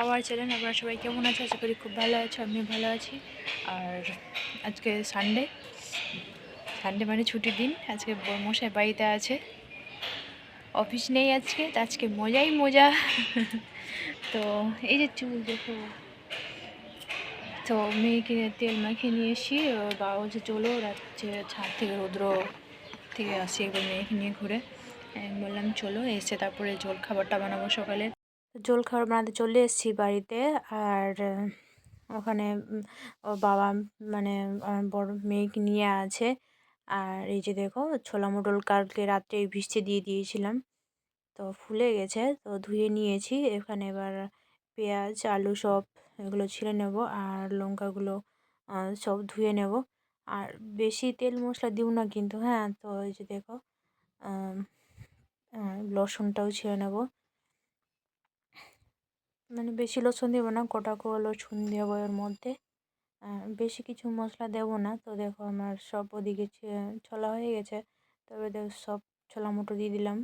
Our channel. আপনারা সবাই কেমন আছে? আশা করি খুব ভালো আছো, আমি ভালো আছি। আর আজকে সানডে মানে ছুটির দিন। আজকে মশাই বাড়িতে আছে, অফিস নেই আজকে, তো আজকে মজাই মজা। তো এই যে চুল দেখো, তো মেয়েকে তেল মাখিয়ে নিয়ে এসি। বাবা বলছে চলো রাত্রে ছাদ থেকে রৌদ্র থেকে আসি, একবার মেয়েকে নিয়ে ঘুরে। আমি বললাম চলো। এসে তারপরে জল খাবারটা বানাবো সকালে। জল খাবার বানাতে চলে এসেছি বাড়িতে। আর ওখানে ওর বাবা মানে আমার বড় মেয়েকে নিয়ে আছে। আর এই যে দেখো, ছোলা মটর কালকে রাত্রে ভিজিয়ে দিয়ে দিয়েছিলাম, তো ফুলে গেছে, তো ধুয়ে নিয়েছি। এখানে এবার পেঁয়াজ আলু সব এগুলো ছিঁড়ে নেব, আর লঙ্কাগুলো সব ধুয়ে নেব। আর বেশি তেল মশলা দিও না কিন্তু, হ্যাঁ। তো এই যে দেখো, লসুনটাও ছিঁড়ে নেব। মানে বেশি লসুন দেবো না, গোটা করে লসুন দেবো এর মধ্যে। বেশি কিছু মশলা দেব না। তো দেখো আমার সব ওদিকে ছোলা হয়ে গেছে। তবে দেখো সব ছোলা মটো দিয়ে দিলাম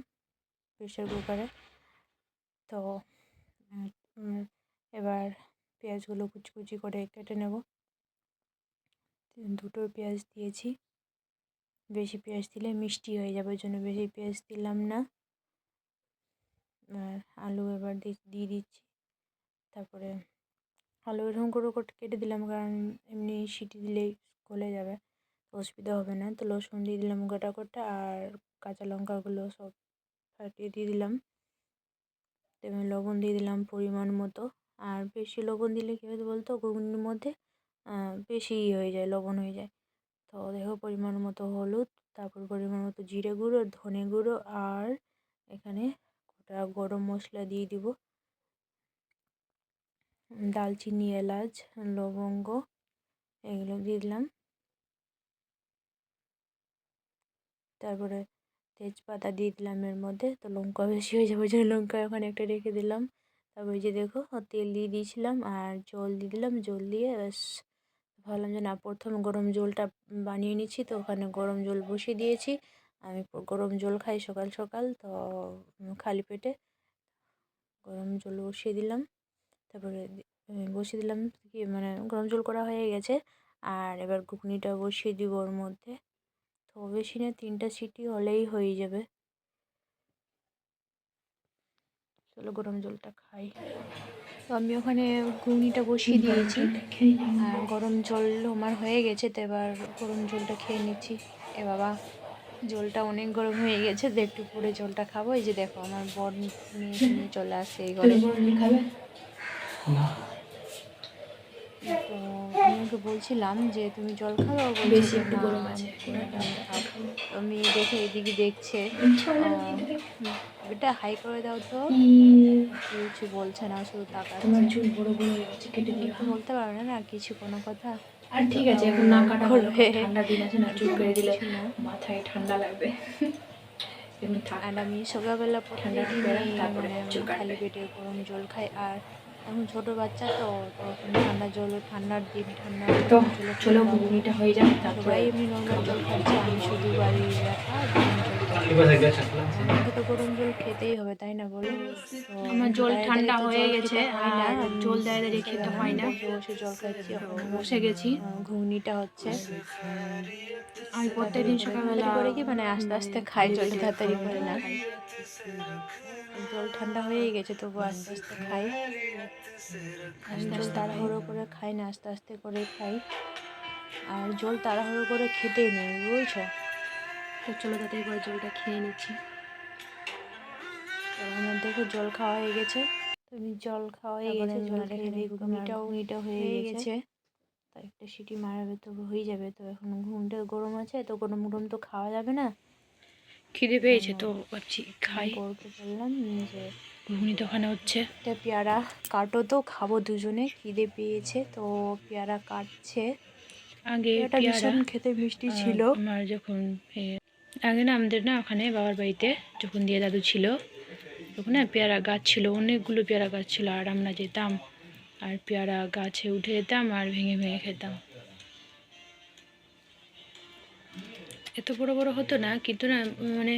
প্রেশার কুকারে। তো এবার পেঁয়াজগুলো কুচি কুচি করে কেটে নেব। দুটো পেঁয়াজ দিয়েছি, বেশি পেঁয়াজ দিলে মিষ্টি হয়ে যাবে, ওই জন্য বেশি পেঁয়াজ দিলাম না। আর আলু এবার দিয়ে দিচ্ছি। তারপরে আলু এরকম করে কেটে দিলাম, কারণ এমনি সিটি দিলেই গলে যাবে, অসুবিধা হবে না। তো লসুন দিয়ে দিলাম গোটা গোটা, আর কাঁচা লঙ্কাগুলো সব ফাটিয়ে দিয়ে দিলাম। তেমন লবণ দিয়ে দিলাম পরিমাণ মতো। আর বেশি লবণ দিলে কী হতো বলতো, ঘুগনির মধ্যে বেশি হয়ে যায়, লবণ হয়ে যায়। তো দেখো পরিমাণ মতো হলুদ, তারপর পরিমাণ মতো জিরে গুঁড়ো, ধনে গুঁড়ো, আর এখানে গোটা গরম মশলা দিয়ে দিব, দালচিনি এলাচ লবঙ্গ এগুলো দিয়ে দিলাম। তারপরে তেজপাতা দিয়ে দিলাম এর মধ্যে। তো লঙ্কা বেশি হয়ে যাবে, ওই জন্য লঙ্কা ওখানে একটা রেখে দিলাম। তারপর ওই যে দেখো তেল দিয়ে দিয়েছিলাম, আর জল দিয়ে দিলাম। জল দিয়ে ব্যাস ভাবলাম যে না, প্রথম গরম জলটা বানিয়ে নিচ্ছি, তো ওখানে গরম জল বসিয়ে দিয়েছি। আমি গরম জল খাই সকাল সকাল, তো খালি পেটে গরম জল বসিয়ে দিলাম। তারপরে বসিয়ে দিলাম কি, মানে গরম জল করা হয়ে গেছে। আর এবার ঘুগনিটা বসিয়ে দিব ওর মধ্যে। তো বেশি না, 3টা সিটি হলেই হয়ে যাবে। চলো গরম জলটা খাই। তো আমি ওখানে ঘুগনিটা বসিয়ে দিয়েছি, আর গরম জল আমার হয়ে গেছে। তো এবার গরম জলটা খেয়ে নিচ্ছি। এ বাবা, জলটা অনেক গরম হয়ে গেছে, তো একটু পরে জলটা খাবো। এই যে দেখো আমার বর মেয়েকে নিয়ে চলে আসছে এই ঘরে। তো আমি ওকে বলছিলাম যে তুমি জল খাবে, ও বলছে যে না আমি খাবো না, তুমি খাও। তো আমি দেখে এদিকে দেখছে, বেটা হাই করে দাও তো। কিছু বলছে না, শুধু তাকাচ্ছে। একটু বলতে পারবে না কিছু, কোনো কথা? আর ঠিক আছে, এখন না কাটা ভালো, ঠান্ডা দিন আছে না, চুপ করে দিলে মাথায় ঠান্ডা লাগবে। আর আমি সকালবেলা প্রত্যেকদিনই মানে খালি পেটে গরম জল খাই। আর এখন ছোটো বাচ্চা, তো এখন ঠান্ডার দিন, ঠান্ডা তো গরম জলও খেতে চলো পাবো না। ঘুগনিটা হয়ে যাক, তারপরে সবাই এমনি নর্মাল জল খাচ্ছে, আমি শুধু বাড়ির একা গরম জল খাচ্ছি। আমাকে তো গরম জল খেতেই হবে, তাই না বলো? তো আমার জল দাঁড়িয়ে দাঁড়িয়ে ঠান্ডা তো হয়ে জল গেছে, খেতে হয় না, আর জল দাঁড়িয়ে দাঁড়িয়ে বুঝতে খেতে পারলাম। হয় না, বসে বসে জল খাচ্ছি। এখন আবার বসে গেছি। ঘুগনিটা হচ্ছে। আমি তাড়াতাড়ি প্রত্যেকদিন করে সকালবেলা তাড়াতাড়ি করে কি, মানে আস্তে মানে আস্তে খাই খালি জলটা, পেটে তাড়াতাড়ি গরম করে জল না। খাই। জল ঠান্ডা হয়ে গেছে, তবু আস্তে আস্তে খাই। আমি আস্তে জল আস্তে খাই। তাড়াহুড়ো করে খাই না, আস্তে আস্তে করে খাই। আর জল তাড়াহুড়ো করে খেতেই নেই, বুঝছো? তো চলো তাড়াতাড়ি করে জলটা খেয়ে নিচ্ছি। তো আমার দেখো জল খাওয়া হয়ে গেছে। তুমি জল খাওয়া হয়ে গেছে, জল খেয়ে দিয়ে ঘুগনিটাও হয়ে গেছে। তো একটা সিটি মারাবে তো হয়ে যাবে। তো এখন ঘুমটা গরম আছে, তো গরম গরম তো খাওয়া যাবে না। খিদে পেয়েছে, তো ভাবছি খাই। বরকে বললাম যে ঘুগনি তো ওখানে হচ্ছে। একটা পেয়ারা কাটো, তো খাবো দুজনে, খিদে পেয়েছে। তো পেয়ারা কাটছে। আগে পেয়ারাটা পেয়ারা ভীষণ খেতে মিষ্টি ছিল। আমার যখন আগে না আমাদের না ওখানে বাবার বাড়িতে যখন দিয়ে দাদু ছিল, তখন না পেয়ারা গাছ ছিল, অনেকগুলো পেয়ারা গাছ ছিল। আর আমরা যেতাম আর পেয়ারা গাছে উঠে যেতাম আর ভেঙে ভেঙে খেতাম। এত বড় বড় হতো না, কিন্তু না মানে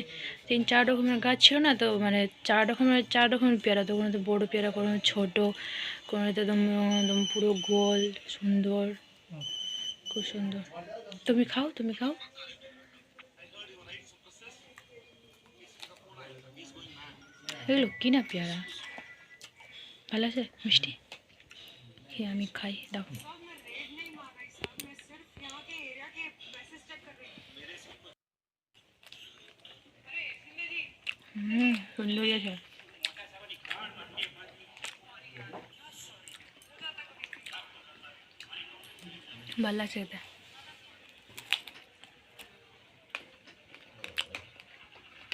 3-4 রকমের গাছ ছিল না, তো মানে 4 রকমের পেয়ারা, তো কোনো তো বড় পেয়ারা, কোনো ছোট, কোনো তো একদম একদম পুরো গোল সুন্দর, খুব সুন্দর। তুমি খাও, তুমি খাও। এগুলো কিনা পেয়ারা, ভালো আছে মিষ্টি। আমি খাই, দাও। সুন্দরই আছে। ভালো লাগছে খেতে।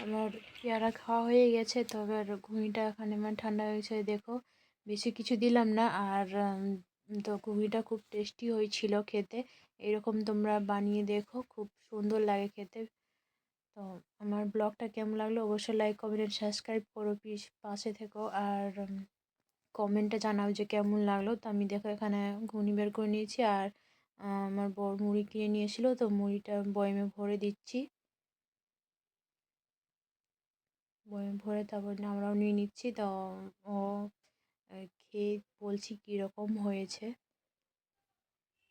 আমার পেয়ারা খাওয়া হয়ে গেছে, তো এবার ঘুগনিটা এখানে আমার ঠান্ডা হয়ে গেছে দেখো, বেশি কিছু দিলাম না। আর তো ঘুগনিটা খুব টেস্টি হয়েছিল খেতে। এরকম তোমরা বানিয়ে দেখো, খুব সুন্দর লাগে খেতে। তো আমার ব্লগটা কেমন লাগলো অবশ্যই লাইক কমেন্ট সাবস্ক্রাইব করো, প্লিজ পাশে থেকো। আর কমেন্টে জানাও যে কেমন লাগলো। তো আমি দেখো এখানে ঘুগনি বের করে নিয়েছি, আর আমার বর মুড়ি কিনে নিয়ে এসেছিলো, তো মুড়িটা বয়মে ভরে দিচ্ছি। বয়মে ভরে তারপর আমরাও নিয়ে নিচ্ছি। তো ও খেয়ে বলছি কীরকম হয়েছে।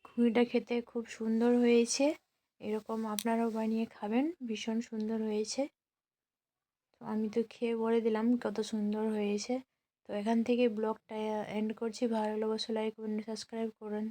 ঘুগনিটা খেতে খুব সুন্দর হয়েছে, এরকম আপনারাও বানিয়ে খাবেন, ভীষণ সুন্দর হয়েছে। তো আমি তো খেয়ে বলে দিলাম কত সুন্দর হয়েছে। তো এখান থেকে ব্লগটা এন্ড করছি। ভালো লাগলে অবশ্যই লাইক কমেন্ট সাবস্ক্রাইব করুন।